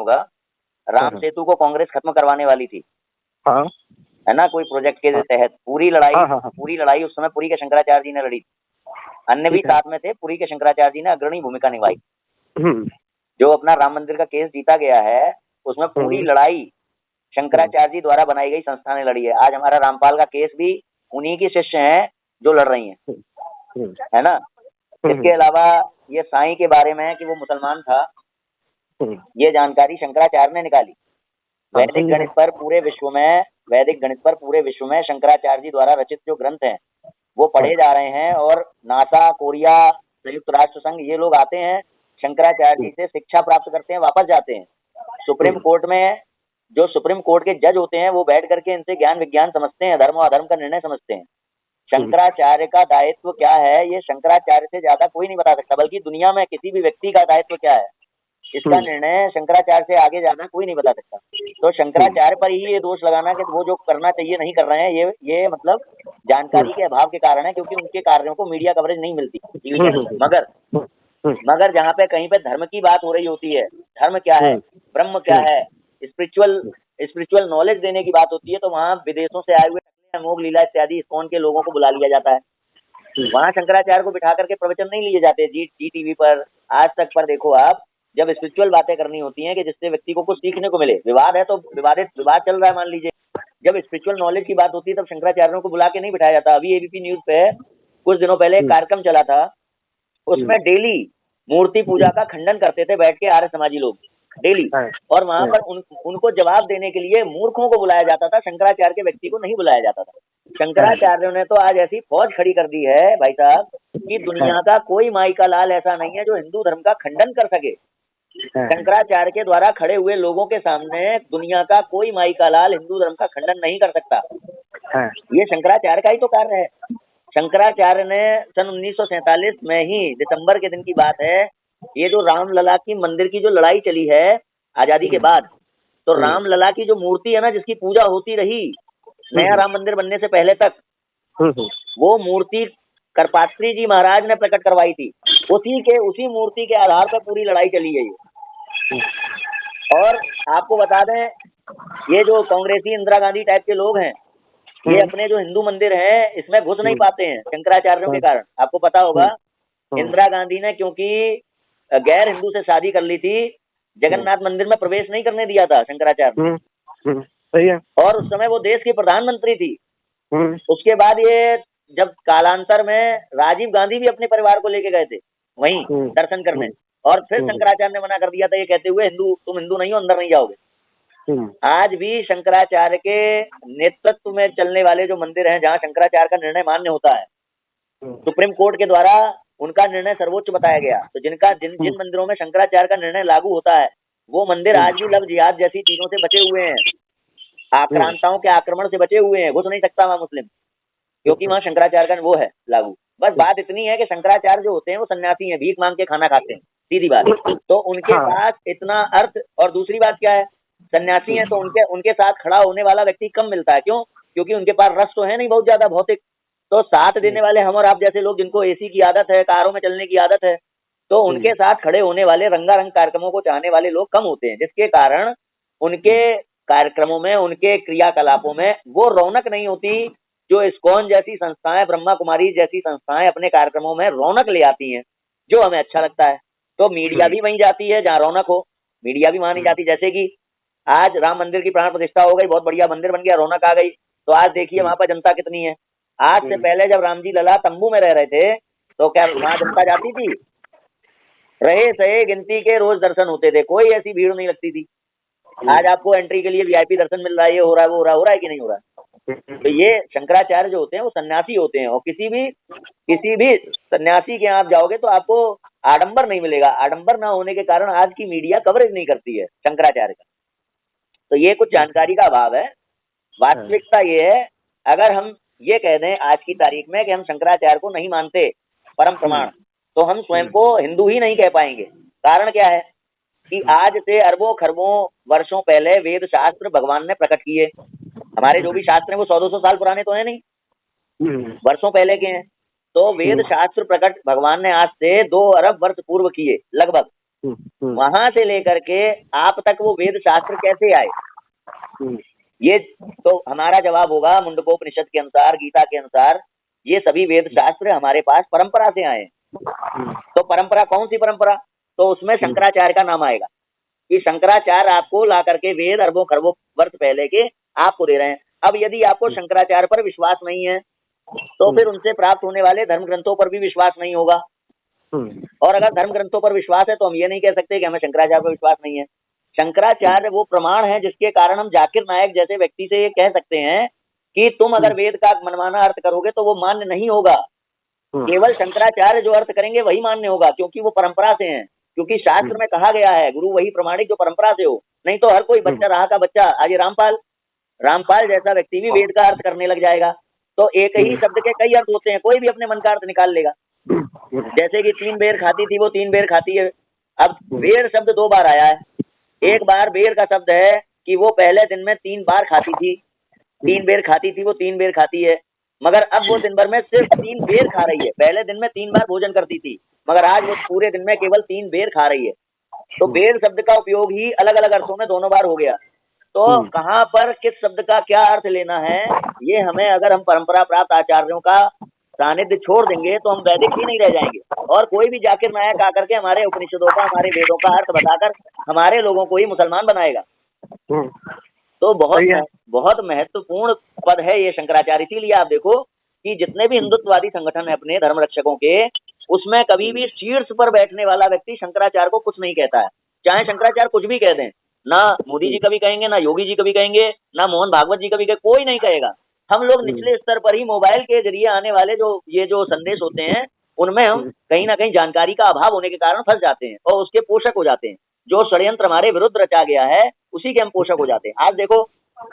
होगा, राम सेतु को कांग्रेस खत्म करवाने वाली थी, हाँ है ना, कोई प्रोजेक्ट के हाँ तहत। पूरी लड़ाई उस समय पुरी के शंकराचार्य जी ने लड़ी थी। अन्य भी ठीक है। साथ में थे। पुरी के शंकराचार्य जी ने अग्रणी भूमिका निभाई। हम्म, जो अपना राम मंदिर का केस जीता गया है, उसमें पूरी लड़ाई शंकराचार्य जी द्वारा बनाई गई संस्था ने लड़ी है। आज हमारा रामपाल का केस भी उन्हीं की शिष्य हैं जो लड़ रही हैं, है ना। इसके अलावा ये साईं के बारे में कि वो मुसलमान था, ये जानकारी शंकराचार्य ने निकाली। वैदिक गणित पर पूरे विश्व में शंकराचार्य जी द्वारा रचित जो ग्रंथ हैं वो पढ़े जा रहे हैं, और नासा, कोरिया, संयुक्त राष्ट्र संघ, ये लोग आते हैं शंकराचार्य जी से शिक्षा प्राप्त करते हैं, वापस जाते हैं। सुप्रीम कोर्ट में जो सुप्रीम कोर्ट के जज होते हैं वो बैठ करके इनसे ज्ञान विज्ञान समझते हैं, धर्म और अधर्म का निर्णय समझते हैं। शंकराचार्य का दायित्व क्या है, ये शंकराचार्य से ज्यादा कोई नहीं बता सकता, बल्कि दुनिया में किसी भी व्यक्ति का दायित्व क्या है, इसका निर्णय शंकराचार्य से आगे ज्यादा कोई नहीं बता सकता। तो शंकराचार्य पर ही ये दोष लगाना कि वो जो करना चाहिए नहीं कर रहे हैं, ये मतलब जानकारी के अभाव के कारण है, क्योंकि उनके कार्यों को मीडिया कवरेज नहीं मिलती टीवी चैनल। मगर जहाँ पे कहीं पे धर्म की बात हो रही होती है, धर्म क्या है, ब्रह्म क्या है, स्पिरिचुअल नॉलेज देने की बात होती है, तो वहाँ विदेशों से आए हुए अमोघ लीला इत्यादि इस्कॉन के लोगों को बुला लिया जाता है। वहाँ शंकराचार्य को बिठा करके प्रवचन नहीं लिए जाते। जी टीवी पर, आज तक पर देखो आप, जब स्पिरिचुअल बातें करनी होती हैं कि जिससे व्यक्ति को कुछ सीखने को मिले, विवाद है तो विवाद चल रहा है मान लीजिए, जब स्पिरिचुअल नॉलेज की बात होती है तब शंकराचार्यों को बुला के नहीं बिठाया जाता। अभी एबीपी न्यूज पे कुछ दिनों पहले एक कार्यक्रम चला था, उसमें डेली मूर्ति पूजा का खंडन करते थे बैठ के आर्य समाजी लोग डेली, और वहां पर उनको जवाब देने के लिए मूर्खों को बुलाया जाता था, शंकराचार्य के व्यक्ति को नहीं बुलाया जाता था। शंकराचार्यों ने तो आज ऐसी फौज खड़ी कर दी है भाई साहब कि दुनिया का कोई माई का लाल ऐसा नहीं है जो हिंदू धर्म का खंडन कर सके। शंकराचार्य के द्वारा खड़े हुए लोगों के सामने दुनिया का कोई माई का लाल हिंदू धर्म का खंडन नहीं कर सकता। ये शंकराचार्य का ही तो कार्य है। शंकराचार्य ने सन 1947 में ही दिसंबर के दिन की बात है, ये जो रामलला की मंदिर की जो लड़ाई चली है आजादी के बाद, तो रामलला की जो मूर्ति है ना, जिसकी पूजा होती रही नया राम मंदिर बनने से पहले तक, वो मूर्ति करपात्री जी महाराज ने प्रकट करवाई थी। उसी मूर्ति के आधार पर पूरी लड़ाई चली है ये। और आपको बता दें, ये जो कांग्रेसी इंदिरा गांधी टाइप के लोग हैं, ये अपने जो हिंदू मंदिर हैं इसमें घुस नहीं पाते हैं शंकराचार्यों के कारण। आपको पता होगा इंदिरा गांधी ने क्योंकि गैर हिंदू से शादी कर ली थी, जगन्नाथ मंदिर में प्रवेश नहीं करने दिया था शंकराचार्य। सही है। और उस समय वो देश की प्रधानमंत्री थी। उसके बाद ये जब कालांतर में राजीव गांधी भी अपने परिवार को लेके गए थे वहीं दर्शन करने, और फिर शंकराचार्य ने मना कर दिया था, ये कहते हुए तुम हिंदू नहीं हो, अंदर नहीं जाओगे। आज भी शंकराचार्य के नेतृत्व में चलने वाले जो मंदिर हैं, जहाँ शंकराचार्य का निर्णय मान्य होता है, सुप्रीम कोर्ट के द्वारा उनका निर्णय सर्वोच्च बताया गया, तो जिन मंदिरों में शंकराचार्य का निर्णय लागू होता है वो मंदिर आज भी लव जिहाद जैसी चीजों से बचे हुए हैं, आक्रांताओं के आक्रमण से बचे हुए हैं। घुस नहीं सकता वहां मुस्लिम, क्योंकि वहां शंकराचार्य का वो है लागू। बस बात इतनी है कि शंकराचार्य जो होते हैं वो सन्यासी हैं, भीख मांग के खाना खाते हैं, सीधी बात। तो उनके पास इतना अर्थ, और दूसरी बात क्या है, सन्यासी हैं तो उनके साथ खड़ा होने वाला व्यक्ति कम मिलता है। क्यों? क्योंकि उनके पास रस तो है नहीं बहुत ज्यादा भौतिक। तो साथ देने वाले हम और आप जैसे लोग जिनको एसी की आदत है, कारों में चलने की आदत है, तो उनके साथ खड़े होने वाले रंगारंग कार्यक्रमों को चाहने वाले लोग कम होते हैं, जिसके कारण उनके कार्यक्रमों में, उनके क्रियाकलापों में वो रौनक नहीं होती जो इस्कॉन जैसी संस्थाएं, ब्रह्मा कुमारी जैसी संस्थाएं अपने कार्यक्रमों में रौनक ले आती हैं, जो हमें अच्छा लगता है। तो मीडिया भी वहीं जाती है जहाँ रौनक हो, मीडिया भी वहां नहीं जाती। जैसे कि आज राम मंदिर की प्राण प्रतिष्ठा हो गई, बहुत बढ़िया मंदिर बन गया, रौनक आ गई, तो आज देखिए वहां पर जनता कितनी है। आज से पहले जब राम जी लला तंबू में रह रहे थे तो क्या वहां जनता जाती थी? रहे सहे गिनती के रोज दर्शन होते थे, कोई ऐसी भीड़ नहीं लगती थी। आज आपको एंट्री के लिए वीआईपी दर्शन मिल रहा है, ये हो रहा है, वो हो रहा है कि नहीं हो रहा है? तो ये शंकराचार्य जो होते हैं वो सन्यासी होते हैं, और किसी भी सन्यासी के यहाँ आप जाओगे तो आपको आडंबर नहीं मिलेगा। आडंबर ना होने के कारण आज की मीडिया कवरेज नहीं करती है शंकराचार्य का। तो ये कुछ जानकारी का अभाव है। वास्तविकता ये है, अगर हम ये कह दें आज की तारीख में कि हम शंकराचार्य को नहीं मानते परम प्रमाण, तो हम स्वयं को हिंदू ही नहीं कह पाएंगे। कारण क्या है कि आज से अरबों खरबों वर्षों पहले वेद शास्त्र भगवान ने प्रकट किए। हमारे जो भी शास्त्र हैं वो 100-200 साल पुराने तो है नहीं, वर्षों पहले के हैं। तो वेद शास्त्र प्रकट भगवान ने आज से 2 अरब वर्ष पूर्व किए लगभग, वहां से लेकर के आप तक वो वेद शास्त्र कैसे आए, ये तो हमारा जवाब होगा मुंडकोपनिषद के अनुसार, गीता के अनुसार ये सभी वेद शास्त्र हमारे पास परंपरा से आए। तो परंपरा कौन सी परंपरा, तो उसमें शंकराचार्य का नाम आएगा कि शंकराचार्य आपको ला करके वेद अरबों खरबों वर्ष पहले के आपको दे रहे हैं। अब यदि आपको शंकराचार्य पर विश्वास नहीं है तो फिर उनसे प्राप्त होने वाले धर्म ग्रंथों पर भी विश्वास नहीं होगा। और अगर धर्म ग्रंथों पर विश्वास है तो हम ये नहीं कह सकते कि हमें शंकराचार्य पर विश्वास नहीं है। शंकराचार्य वो प्रमाण है जिसके कारण हम जाकिर नायक जैसे व्यक्ति से ये कह सकते हैं कि तुम अगर वेद का मनमाना अर्थ करोगे तो वो मान्य नहीं होगा। केवल शंकराचार्य जो अर्थ करेंगे वही मान्य होगा, क्योंकि वो परंपरा से हैं। क्योंकि शास्त्र में कहा गया है गुरु वही प्रमाणिक जो परंपरा से हो। नहीं तो हर कोई बच्चा रहा का बच्चा, आज ये रामपाल जैसा व्यक्ति भी वेद का अर्थ करने लग जाएगा। तो एक ही शब्द के कई अर्थ होते हैं, कोई भी अपने मन का अर्थ निकाल लेगा। जैसे कि 3 बेर खाती थी वो 3 बेर खाती है। अब बेर शब्द 2 बार आया है। एक बार बेर का शब्द है कि वो पहले दिन में 3 बार खाती थी, 3 बेर खाती थी, वो 3 बेर खाती है। मगर अब वो दिन भर में सिर्फ 3 बेर खा रही है। पहले दिन में 3 बार भोजन करती थी, मगर आज वो पूरे दिन में केवल 3 बेर खा रही है। तो बेर शब्द का उपयोग ही अलग अलग अर्थों में दोनों बार हो गया। तो कहाँ पर किस शब्द का क्या अर्थ लेना है, ये हमें अगर हम परंपरा प्राप्त आचार्यों का सानिध्य छोड़ देंगे तो हम वैदिक ही नहीं रह जाएंगे। और कोई भी जाकिर नायक आकर के हमारे उपनिषदों का, हमारे वेदों का अर्थ बताकर हमारे लोगों को ही मुसलमान बनाएगा। तो बहुत महत्वपूर्ण पद है ये शंकराचार्य। इसीलिए आप देखो कि जितने भी हिंदुत्ववादी संगठन है अपने धर्म रक्षकों के, उसमें कभी भी शीर्ष पर बैठने वाला व्यक्ति शंकराचार्य को कुछ नहीं कहता है। चाहे शंकराचार्य कुछ भी कह दें, ना मोदी जी कभी कहेंगे, ना योगी जी कभी कहेंगे, ना मोहन भागवत जी कभी कहेंगे, कोई नहीं कहेगा। हम लोग निचले स्तर पर ही मोबाइल के जरिए आने वाले जो संदेश होते हैं उनमें हम कहीं ना कहीं जानकारी का अभाव होने के कारण फंस जाते हैं और उसके पोषक हो जाते हैं। जो षड्यंत्र हमारे विरुद्ध रचा गया है उसी के हम पोषक हो जाते हैं। आज देखो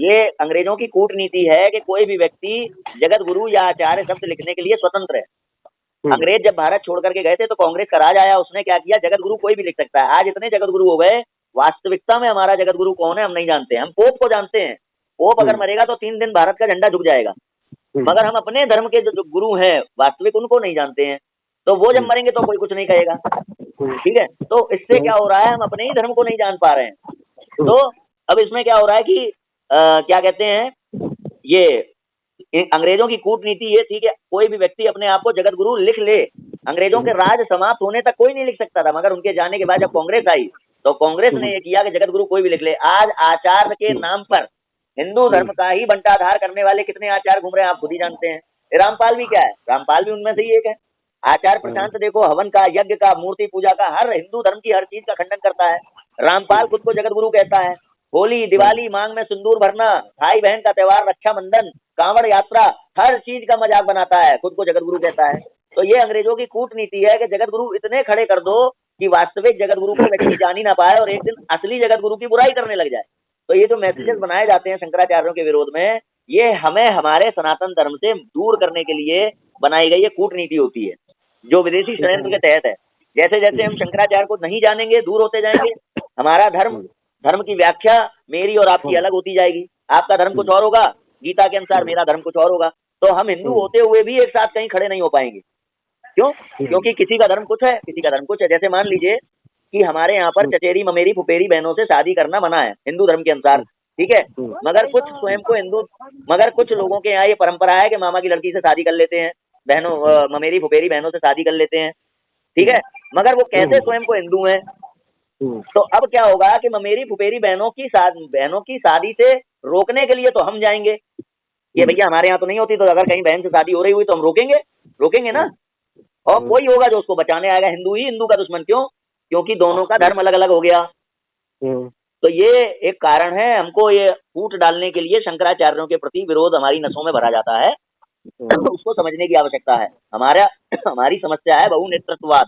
ये अंग्रेजों की कूटनीति है कि कोई भी व्यक्ति जगत गुरु या आचार्य शब्द लिखने के लिए स्वतंत्र है। अंग्रेज जब भारत छोड़ करके गए थे तो कांग्रेस का राज आया, उसने क्या किया, जगत गुरु कोई भी लिख सकता है। आज इतने जगत गुरु हो गए, वास्तविकता में हमारा जगत गुरु कौन है हम नहीं जानते। हम पोप को जानते हैं, पोप अगर मरेगा तो 3 दिन भारत का झंडा झुक जाएगा, मगर हम अपने धर्म के जो गुरु हैं वास्तविक उनको नहीं जानते हैं। तो वो जब मरेंगे तो कोई कुछ नहीं कहेगा। ठीक है, तो इससे क्या हो रहा है, हम अपने ही धर्म को नहीं जान पा रहे हैं। तो अब इसमें क्या हो रहा है कि क्या कहते हैं, ये अंग्रेजों की कूटनीति ये थी कि कोई भी व्यक्ति अपने आप को जगत गुरु लिख ले। अंग्रेजों के राज समाप्त होने तक कोई नहीं लिख सकता था, मगर उनके जाने के बाद जब कांग्रेस आई तो कांग्रेस ने ये किया कि जगत गुरु कोई भी लिख ले। आज आचार्य के नाम पर हिंदू धर्म का ही बंटाधार करने वाले कितने आचार्य घूम रहे हैं आप खुद ही जानते हैं। रामपाल भी क्या है, रामपाल भी उनमें से ही एक है। आचार्य प्रशांत देखो हवन का, यज्ञ का, मूर्ति पूजा का, हर हिंदू धर्म की हर चीज का खंडन करता है। रामपाल खुद को जगत गुरु कहता है। होली, दिवाली, मांग में सिंदूर भरना, भाई बहन का त्योहार, रक्षाबंधन, कांवड़ यात्रा, हर चीज का मजाक बनाता है, खुद को जगत गुरु कहता है। तो ये अंग्रेजों की कूटनीति है कि जगत गुरु इतने खड़े कर दो कि वास्तविक जगत गुरु को व्यक्ति जान ही ना पाए और एक दिन असली जगत गुरु की बुराई करने लग जाए। तो ये जो मैसेजेस बनाए जाते हैं शंकराचार्यों के विरोध में, ये हमें हमारे सनातन धर्म से दूर करने के लिए बनाई गई ये कूटनीति होती है जो विदेशी षड्यंत्र के तहत है। जैसे जैसे हम शंकराचार्य को नहीं जानेंगे, दूर होते जाएंगे, हमारा धर्म की व्याख्या मेरी और आपकी अलग होती जाएगी। आपका धर्म कुछ और होगा, गीता के अनुसार मेरा धर्म कुछ और होगा। तो हम हिंदू होते हुए भी एक साथ कहीं खड़े नहीं हो पाएंगे। क्यों? क्योंकि किसी का धर्म कुछ है, किसी का धर्म कुछ है। जैसे मान लीजिए कि हमारे यहाँ पर चचेरी ममेरी फुफेरी बहनों से शादी करना मना है हिंदू धर्म के अनुसार, ठीक है, मगर कुछ स्वयं को मगर कुछ लोगों के यहाँ ये परंपरा है कि मामा की लड़की से शादी कर लेते हैं, बहनों ममेरी फुफेरी बहनों से शादी कर लेते हैं, ठीक है, मगर वो कैसे स्वयं को हिंदू हैं। तो अब क्या होगा कि ममेरी फुफेरी बहनों की शादी से रोकने के लिए तो हम जाएंगे कि भैया हमारे यहाँ तो नहीं होती, तो अगर कहीं बहन से शादी हो रही हुई तो हम रोकेंगे ना। और कोई होगा जो उसको बचाने आएगा, हिंदू ही हिंदू का दुश्मन। क्यों? क्योंकि दोनों का धर्म अलग अलग हो गया। तो ये एक कारण है, हमको ये फूट डालने के लिए शंकराचार्यों के प्रति विरोध हमारी नसों में भरा जाता है। उसको समझने की आवश्यकता है। हमारी समस्या है बहुनेतृत्ववाद,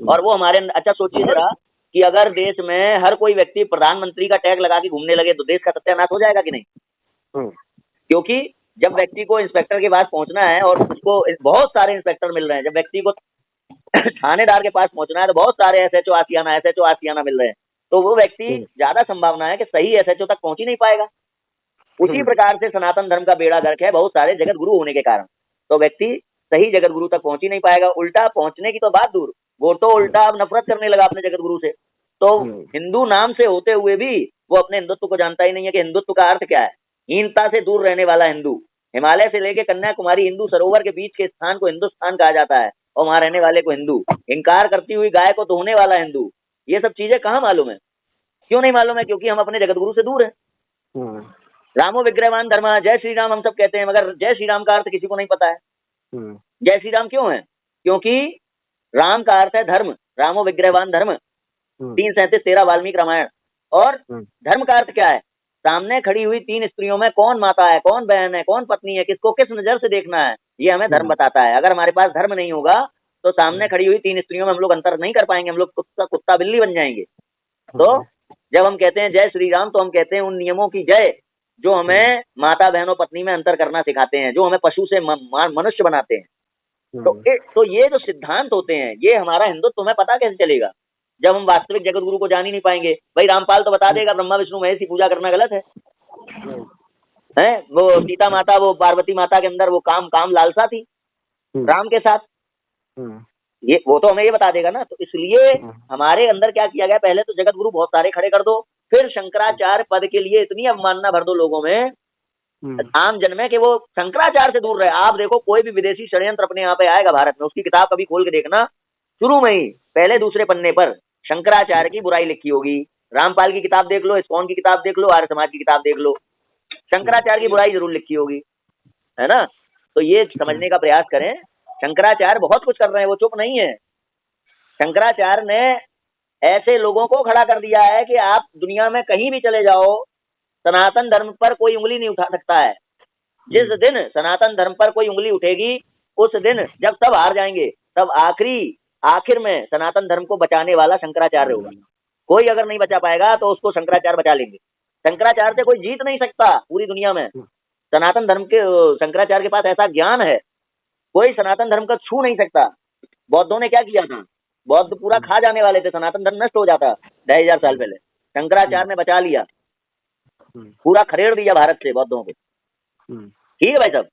और वो हमारे, अच्छा सोचिए जरा कि अगर देश में हर कोई व्यक्ति प्रधानमंत्री का टैग लगा के घूमने लगे तो देश का सत्यानाश हो जाएगा कि नहीं? क्योंकि जब व्यक्ति को इंस्पेक्टर के पास पहुंचना है और उसको बहुत सारे इंस्पेक्टर मिल रहे हैं, जब व्यक्ति को थानेदार के पास पहुंचना है तो बहुत सारे एसएचओ आशियाना मिल रहे हैं, तो वो व्यक्ति ज्यादा संभावना है कि सही एसएचओ तक पहुंच ही नहीं पाएगा। उसी प्रकार से सनातन धर्म का बेड़ा गर्क है बहुत सारे जगत गुरु होने के कारण। तो व्यक्ति सही जगत गुरु तक पहुंच ही नहीं पाएगा। उल्टा पहुंचने की तो बात दूर, वो तो उल्टा अब नफरत करने लगा अपने जगत गुरु से। तो हिंदू नाम से होते हुए भी वो अपने हिंदुत्व को जानता ही नहीं है कि हिंदुत्व का अर्थ क्या है। हीनता से दूर रहने वाला हिंदू, हिमालय से लेके कन्याकुमारी हिंदू सरोवर के बीच के स्थान को हिंदुस्तान कहा जाता है और वहां रहने वाले को हिंदू, इंकार करती हुई गाय को धोने वाला हिंदू, ये सब चीजें कहाँ मालूम है? क्यों नहीं मालूम है? क्योंकि हम अपने जगत गुरु से दूर है। रामो विग्रहवान धर्म, जय श्री राम हम सब कहते हैं, मगर जय श्री राम का अर्थ किसी को नहीं पता है। जय श्री राम क्यों है? क्योंकि राम का अर्थ है धर्म, रामो विग्रहवान धर्म, 3:37 वाल्मीकि रामायण। और धर्म का अर्थ क्या है? सामने खड़ी हुई 3 स्त्रियों में कौन माता है, कौन बहन है, कौन पत्नी है, किसको किस नजर से देखना है, ये हमें धर्म बताता है। अगर हमारे पास धर्म नहीं होगा तो सामने खड़ी हुई 3 स्त्रियों में हम लोग अंतर नहीं कर पाएंगे, हम लोग कुत्ता बिल्ली बन जाएंगे। तो जब हम कहते हैं जय श्री राम तो हम कहते हैं उन नियमों की जय जो हमें माता बहनों पत्नी में अंतर करना सिखाते हैं, जो हमें पशु से मनुष्य बनाते हैं। तो ये जो सिद्धांत होते हैं, ये हमारा हिंदुत्व हमें पता कैसे चलेगा जब हम वास्तविक जगत गुरु को जान ही नहीं पाएंगे। भाई रामपाल तो बता देगा ब्रह्मा विष्णु महेश की पूजा करना गलत है? वो सीता माता, वो पार्वती माता के अंदर वो काम लालसा थी राम के साथ, ये वो तो हमें ये बता देगा ना। तो इसलिए हमारे अंदर क्या किया गया, पहले तो जगत गुरु बहुत सारे खड़े कर दो, फिर शंकराचार्य पद के लिए इतनी अवमानना भर दो लोगों में, आम जन में, कि वो शंकराचार्य से दूर रहे। आप देखो कोई भी विदेशी षड्यंत्र अपने यहाँ पे आएगा भारत में, उसकी किताब कभी खोल के देखना, शुरू में ही पहले दूसरे पन्ने पर शंकराचार्य की बुराई लिखी होगी। रामपाल की किताब देख लो, इस्कॉन की किताब देख लो, आर्य समाज की किताब देख लो, शंकराचार्य की बुराई जरूर लिखी होगी, है ना। तो ये समझने का प्रयास करें, शंकराचार्य बहुत कुछ कर रहे हैं, वो चुप नहीं है। शंकराचार्य ने ऐसे लोगों को खड़ा कर दिया है कि आप दुनिया में कहीं भी चले जाओ, सनातन धर्म पर कोई उंगली नहीं उठा सकता है। जिस दिन सनातन धर्म पर कोई उंगली उठेगी, उस दिन जब सब हार जाएंगे, तब आखिर में सनातन धर्म को बचाने वाला शंकराचार्य होगा। कोई अगर नहीं बचा पाएगा तो उसको शंकराचार्य बचा लेंगे। शंकराचार्य से कोई जीत नहीं सकता पूरी दुनिया में। सनातन धर्म के शंकराचार्य के पास ऐसा ज्ञान है, कोई सनातन धर्म का छू नहीं सकता। बौद्धों ने क्या किया था? बौद्ध पूरा खा जाने वाले थे, सनातन धर्म नष्ट हो जाता 2500 साल पहले। शंकराचार्य ने बचा लिया, पूरा खदेड़ दिया भारत से बौद्धों को। ठीक है भाई साहब।